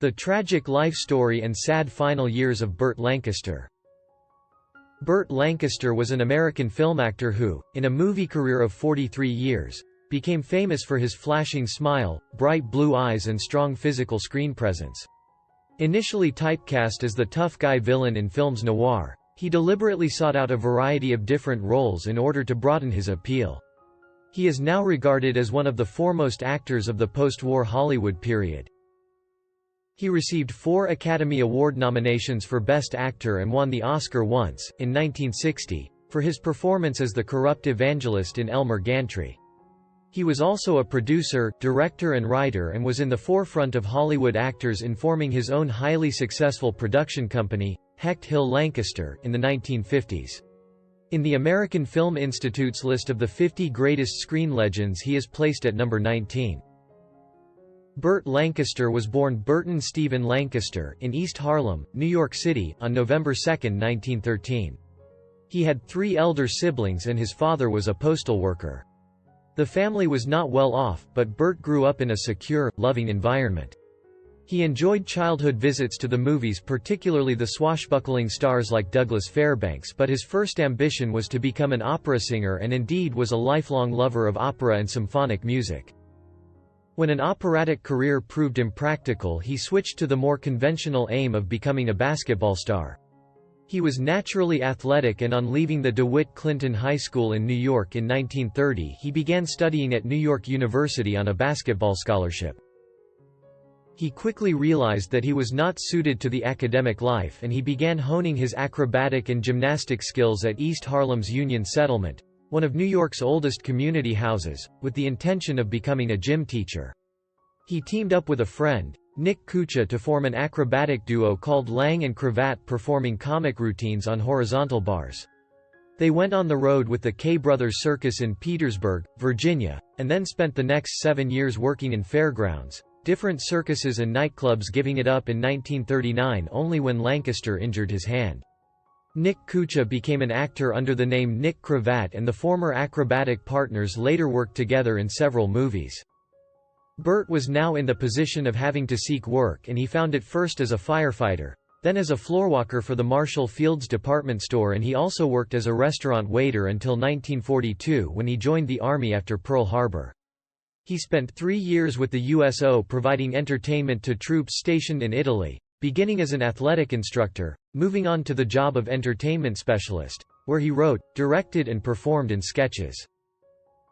The tragic life story and sad final years of Burt Lancaster. Burt Lancaster was an American film actor who, in a movie career of 43 years, became famous for his flashing smile, bright blue eyes and strong physical screen presence. Initially typecast as the tough guy villain in films noir, he deliberately sought out a variety of different roles in order to broaden his appeal. He is now regarded as one of the foremost actors of the post-war Hollywood period. He received 4 Academy Award nominations for Best Actor and won the Oscar once, in 1960, for his performance as the corrupt evangelist in Elmer Gantry. He was also a producer, director and writer and was in the forefront of Hollywood actors in forming his own highly successful production company, Hecht Hill Lancaster, in the 1950s. In the American Film Institute's list of the 50 greatest screen legends he is placed at number 19. Burt Lancaster was born Burton Stephen Lancaster in East Harlem, New York City, on November 2, 1913. He had 3 elder siblings and his father was a postal worker. The family was not well off, but Burt grew up in a secure, loving environment. He enjoyed childhood visits to the movies, particularly the swashbuckling stars like Douglas Fairbanks, but his first ambition was to become an opera singer and indeed was a lifelong lover of opera and symphonic music. When an operatic career proved impractical, he switched to the more conventional aim of becoming a basketball star. He was naturally athletic and on leaving the DeWitt Clinton High School in New York in 1930 he began studying at New York University on a basketball scholarship. He quickly realized that he was not suited to the academic life and he began honing his acrobatic and gymnastic skills at East Harlem's Union Settlement, one of New York's oldest community houses, with the intention of becoming a gym teacher. He teamed up with a friend, Nick Kucha, to form an acrobatic duo called Lang and Cravat, performing comic routines on horizontal bars. They went on the road with the K Brothers Circus in Petersburg, Virginia, and then spent the next 7 years working in fairgrounds, different circuses and nightclubs, giving it up in 1939 only when Lancaster injured his hand. Nick Kucha became an actor under the name Nick Cravat and the former acrobatic partners later worked together in several movies. Burt was now in the position of having to seek work and he found it first as a firefighter, then as a floorwalker for the Marshall Field's department store, and he also worked as a restaurant waiter until 1942 when he joined the Army after Pearl Harbor. He spent 3 years with the USO providing entertainment to troops stationed in Italy, beginning as an athletic instructor, moving on to the job of entertainment specialist, where he wrote, directed and performed in sketches.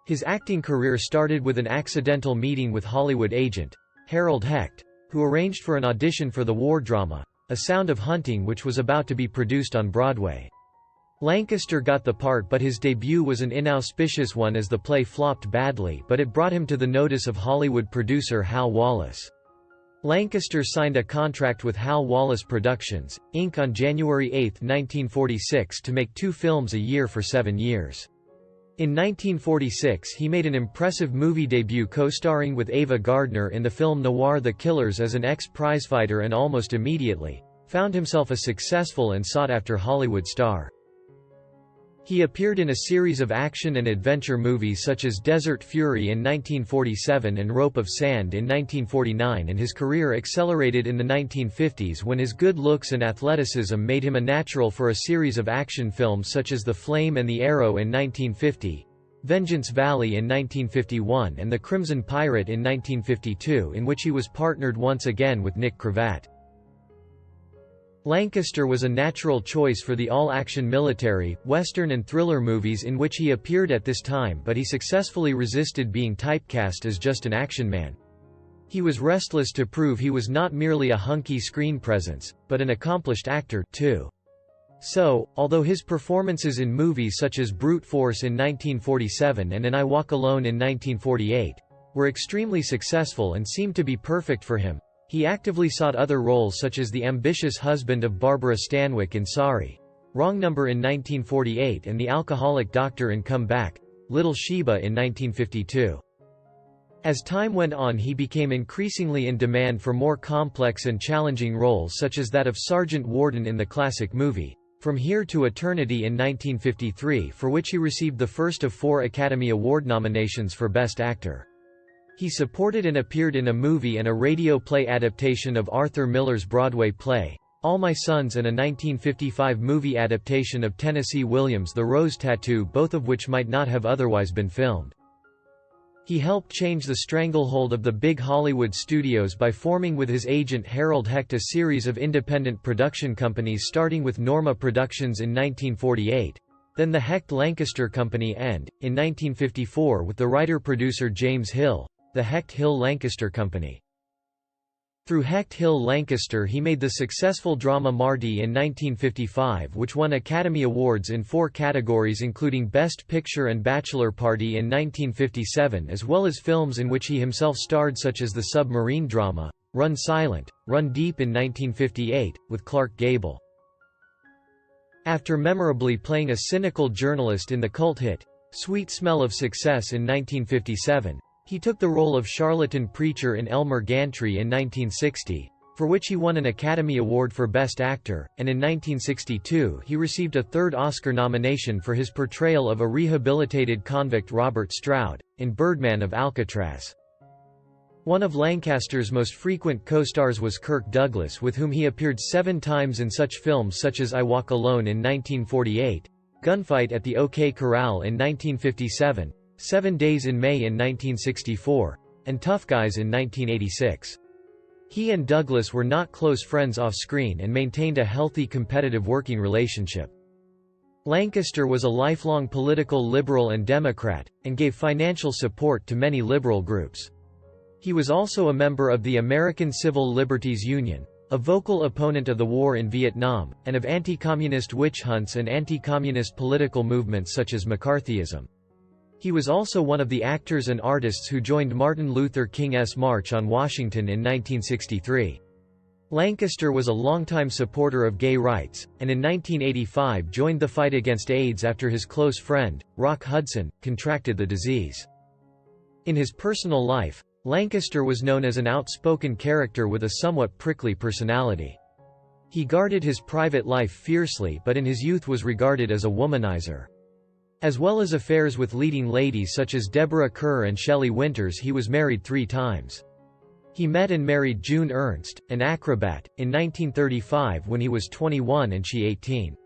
His acting career started with an accidental meeting with Hollywood agent, Harold Hecht, who arranged for an audition for the war drama, A Sound of Hunting, which was about to be produced on Broadway. Lancaster got the part, but his debut was an inauspicious one as the play flopped badly, but it brought him to the notice of Hollywood producer Hal Wallace. Lancaster signed a contract with Hal Wallace Productions, Inc. on January 8, 1946 to make 2 films a year for 7 years. In 1946 he made an impressive movie debut co-starring with Ava Gardner in the film noir The Killers as an ex-prizefighter, and almost immediately found himself a successful and sought-after Hollywood star. He appeared in a series of action and adventure movies such as Desert Fury in 1947 and Rope of Sand in 1949, and his career accelerated in the 1950s when his good looks and athleticism made him a natural for a series of action films such as The Flame and the Arrow in 1950, Vengeance Valley in 1951 and The Crimson Pirate in 1952, in which he was partnered once again with Nick Cravat. Lancaster was a natural choice for the all-action military, western and thriller movies in which he appeared at this time, but he successfully resisted being typecast as just an action man. He was restless to prove he was not merely a hunky screen presence, but an accomplished actor, too. So, although his performances in movies such as Brute Force in 1947 and I Walk Alone in 1948 were extremely successful and seemed to be perfect for him, he actively sought other roles such as the ambitious husband of Barbara Stanwyck in Sorry, Wrong Number in 1948 and the alcoholic doctor in Come Back, Little Sheba in 1952. As time went on he became increasingly in demand for more complex and challenging roles such as that of Sergeant Warden in the classic movie, From Here to Eternity in 1953, for which he received the first of 4 Academy Award nominations for Best Actor. He supported and appeared in a movie and a radio play adaptation of Arthur Miller's Broadway play, All My Sons, and a 1955 movie adaptation of Tennessee Williams' The Rose Tattoo, both of which might not have otherwise been filmed. He helped change the stranglehold of the big Hollywood studios by forming with his agent Harold Hecht a series of independent production companies, starting with Norma Productions in 1948, then the Hecht-Lancaster Company, and, in 1954 with the writer-producer James Hill, the Hecht-Hill-Lancaster Company. Through Hecht-Hill-Lancaster he made the successful drama Marty in 1955, which won Academy Awards in 4 categories including Best Picture and Bachelor Party in 1957, as well as films in which he himself starred such as the submarine drama, Run Silent, Run Deep in 1958, with Clark Gable. After memorably playing a cynical journalist in the cult hit, Sweet Smell of Success in 1957, he took the role of charlatan preacher in Elmer Gantry in 1960, for which he won an Academy Award for Best Actor, and in 1962 he received a 3rd Oscar nomination for his portrayal of a rehabilitated convict Robert Stroud, in Birdman of Alcatraz. One of Lancaster's most frequent co-stars was Kirk Douglas, with whom he appeared 7 times in such films such as I Walk Alone in 1948, Gunfight at the OK Corral in 1957, 7 Days in May in 1964, and Tough Guys in 1986. He and Douglas were not close friends off-screen and maintained a healthy competitive working relationship. Lancaster was a lifelong political liberal and Democrat, and gave financial support to many liberal groups. He was also a member of the American Civil Liberties Union, a vocal opponent of the war in Vietnam, and of anti-communist witch hunts and anti-communist political movements such as McCarthyism. He was also one of the actors and artists who joined Martin Luther King's March on Washington in 1963. Lancaster was a longtime supporter of gay rights, and in 1985 joined the fight against AIDS after his close friend, Rock Hudson, contracted the disease. In his personal life, Lancaster was known as an outspoken character with a somewhat prickly personality. He guarded his private life fiercely, but in his youth was regarded as a womanizer. As well as affairs with leading ladies such as Deborah Kerr and Shelley Winters, he was married 3 times. He met and married June Ernst, an acrobat, in 1935 when he was 21 and she 18.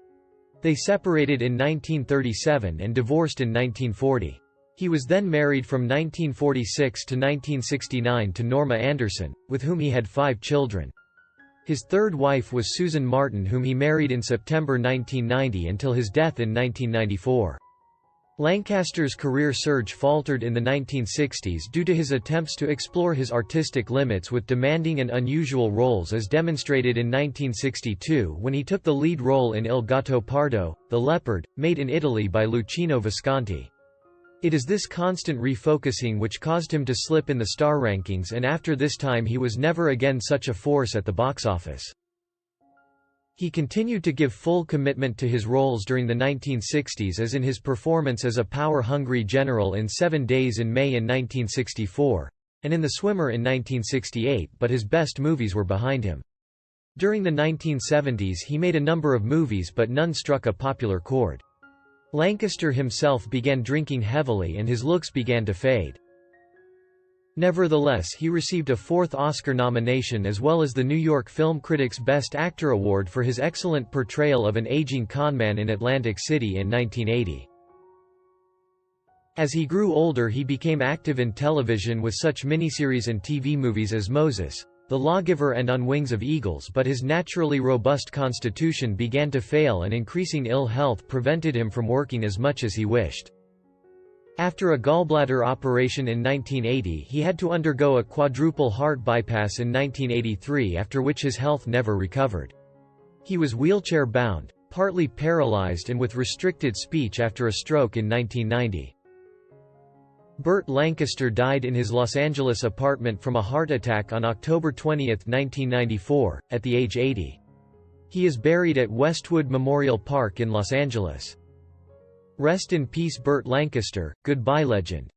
They separated in 1937 and divorced in 1940. He was then married from 1946 to 1969 to Norma Anderson, with whom he had 5 children. His 3rd wife was Susan Martin, whom he married in September 1990 until his death in 1994. Lancaster's career surge faltered in the 1960s due to his attempts to explore his artistic limits with demanding and unusual roles, as demonstrated in 1962 when he took the lead role in Il Gattopardo, The Leopard, made in Italy by Luchino Visconti. It is this constant refocusing which caused him to slip in the star rankings, and after this time he was never again such a force at the box office. He continued to give full commitment to his roles during the 1960s, as in his performance as a power-hungry general in 7 Days in May in 1964, and in The Swimmer in 1968, but his best movies were behind him. During the 1970s he made a number of movies, but none struck a popular chord. Lancaster himself began drinking heavily and his looks began to fade. Nevertheless, he received a 4th Oscar nomination as well as the New York Film Critics' Best Actor Award for his excellent portrayal of an aging conman in Atlantic City in 1980. As he grew older he became active in television with such miniseries and TV movies as Moses, The Lawgiver and On Wings of Eagles, but his naturally robust constitution began to fail and increasing ill health prevented him from working as much as he wished. After a gallbladder operation in 1980 he had to undergo a quadruple heart bypass in 1983, after which his health never recovered. He was wheelchair-bound, partly paralyzed and with restricted speech after a stroke in 1990. Burt Lancaster died in his Los Angeles apartment from a heart attack on October 20, 1994, at the age 80. He is buried at Westwood Memorial Park in Los Angeles. Rest in peace Burt Lancaster, goodbye legend.